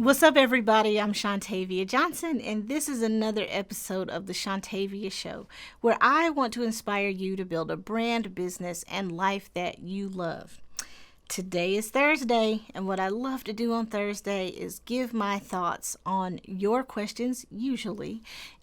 What's up, everybody? I'm Shantavia Johnson, and this is another episode of The Shantavia Show, where I want to inspire you to build a brand, business, and life that you love. Today is Thursday, and what I love to do on Thursday is give my thoughts on your questions, usually,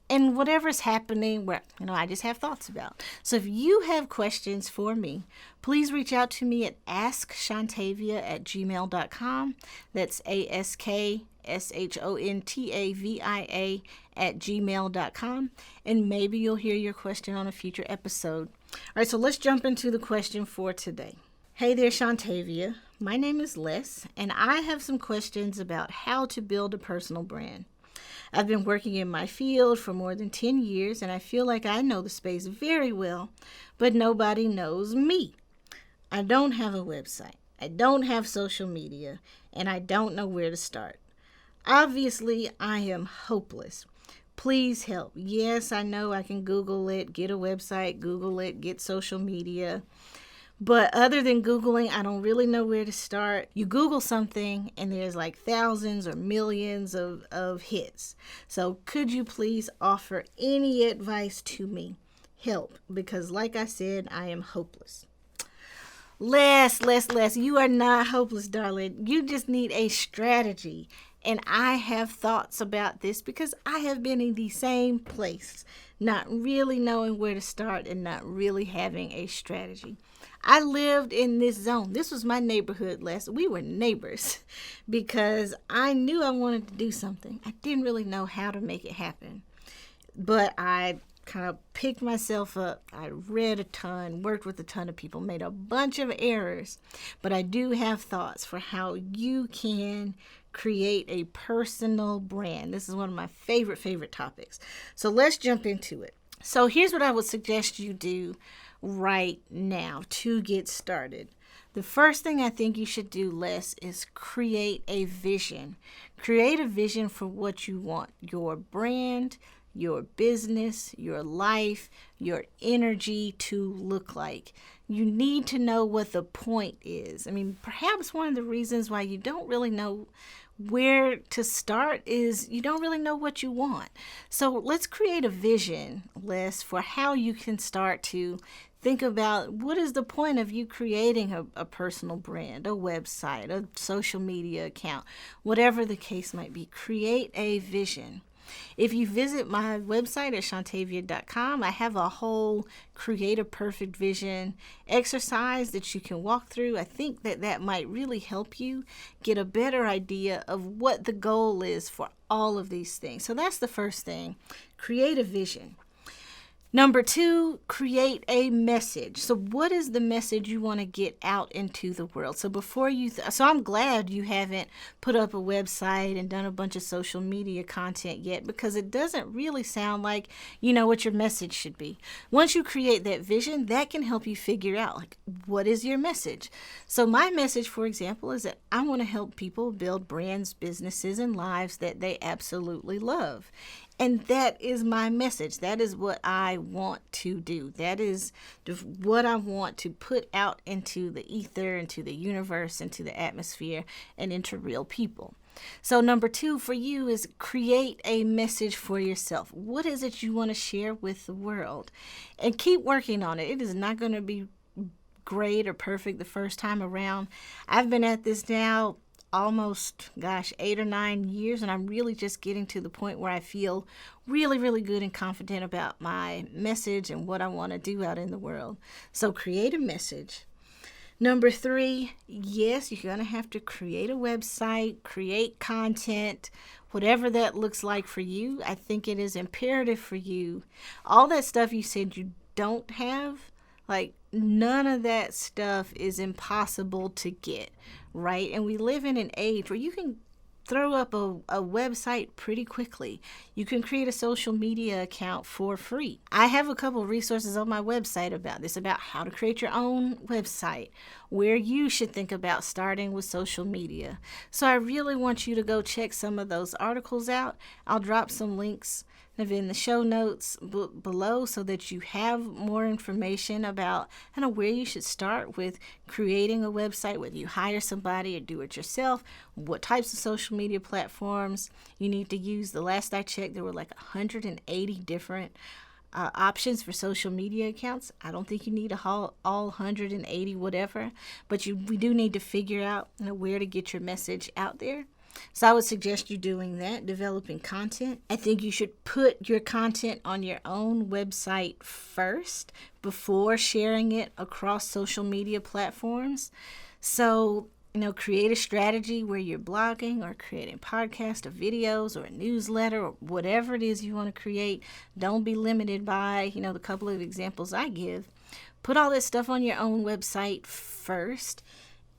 and whatever's happening where, I just have thoughts about. So if you have questions for me, please reach out to me at askshantavia@gmail.com. That's askshantavia@gmail.com. And maybe you'll hear your question on a future episode. All right, so let's jump into the question for today. Hey there, Shantavia. My name is Les, and I have some questions about how to build a personal brand. I've been working in my field for more than 10 years, and I feel like I know the space very well, but nobody knows me. I don't have a website, I don't have social media, and I don't know where to start. Obviously, I am hopeless. Please help. Yes, I know I can Google it, get a website, Google it, get social media. But other than Googling, I don't really know where to start. You Google something and there's like thousands or millions of hits. So could you please offer any advice to me? Help, because like I said, I am hopeless. Les, you are not hopeless, darling. You just need a strategy. And I have thoughts about this because I have been in the same place, not really knowing where to start and not really having a strategy. I lived in this zone. This was my neighborhood, Les. We were neighbors because I knew I wanted to do something. I didn't really know how to make it happen. But I kind of picked myself up. I read a ton, worked with a ton of people, made a bunch of errors. But I do have thoughts for how you can create a personal brand. This is one of my favorite topics. So let's jump into it. So here's what I would suggest you do right now to get started. The first thing I think you should do, Les, is create a vision. Create a vision for what you want your brand, your business, your life, your energy to look like. You need to know what the point is. Perhaps one of the reasons why you don't really know where to start is you don't really know what you want. So let's create a vision, Les, for how you can start to think about what is the point of you creating a personal brand, a website, a social media account, whatever the case might be. Create a vision. If you visit my website at shantavia.com, I have a whole Create a Perfect Vision exercise that you can walk through. I think that might really help you get a better idea of what the goal is for all of these things. So that's the first thing. Create a vision. Number 2, create a message. So what is the message you want to get out into the world? So so I'm glad you haven't put up a website and done a bunch of social media content yet, because it doesn't really sound like you know what your message should be. Once you create that vision, that can help you figure out what is your message. So my message, for example, is that I want to help people build brands, businesses, and lives that they absolutely love. And that is my message. That is what I want to do. That is what I want to put out into the ether, into the universe, into the atmosphere, and into real people. So number 2 for you is create a message for yourself. What is it you want to share with the world? And keep working on it. It is not going to be great or perfect the first time around. I've been at this now almost 8 or 9 years, and I'm really just getting to the point where I feel really good and confident about my message and what I want to do out in the world. So create a message. Number 3, yes, you're going to have to create a website, create content, whatever that looks like for you. I think it is imperative for you. All that stuff you said you don't have, none of that stuff is impossible to get, right? And we live in an age where you can throw up a website pretty quickly. You can create a social media account for free. I have a couple of resources on my website about this, about how to create your own website, where you should think about starting with social media. So I really want you to go check some of those articles out. I'll drop some links in the show notes below so that you have more information about kind of where you should start with creating a website, whether you hire somebody or do it yourself, what types of social media platforms you need to use. The last I checked, there were like 180 different options for social media accounts. I don't think you need all 180 whatever, but we do need to figure out where to get your message out there. So I would suggest you doing that, developing content. I think you should put your content on your own website first before sharing it across social media platforms. So create a strategy where you're blogging or creating podcasts or videos or a newsletter or whatever it is you want to create. Don't be limited by, the couple of examples I give. Put all this stuff on your own website first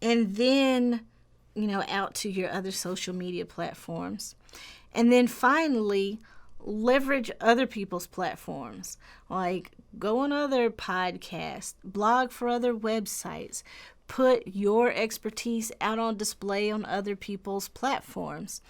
and then, out to your other social media platforms. And then finally, leverage other people's platforms. Like go on other podcasts, blog for other websites. Put your expertise out on display on other people's platforms.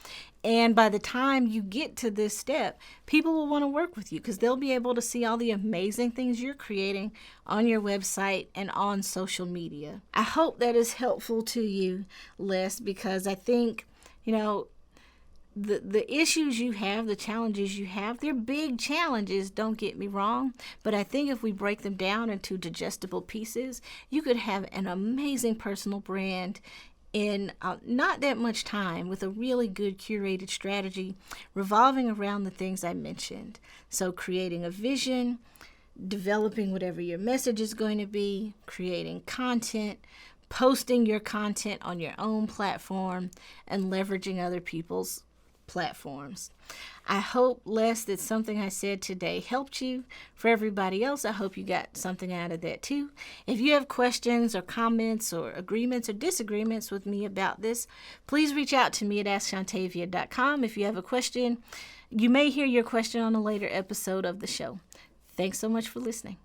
And by the time you get to this step, people will want to work with you because they'll be able to see all the amazing things you're creating on your website and on social media. I hope that is helpful to you, Les, because I think, the issues you have, the challenges you have, they're big challenges, don't get me wrong. But I think if we break them down into digestible pieces, you could have an amazing personal brand in not that much time with a really good curated strategy revolving around the things I mentioned. So creating a vision, developing whatever your message is going to be, creating content, posting your content on your own platform, and leveraging other people's platforms. I hope, Les, that something I said today helped you. For everybody else, I hope you got something out of that too. If you have questions or comments or agreements or disagreements with me about this, please reach out to me at AskShantavia.com. If you have a question, you may hear your question on a later episode of the show. Thanks so much for listening.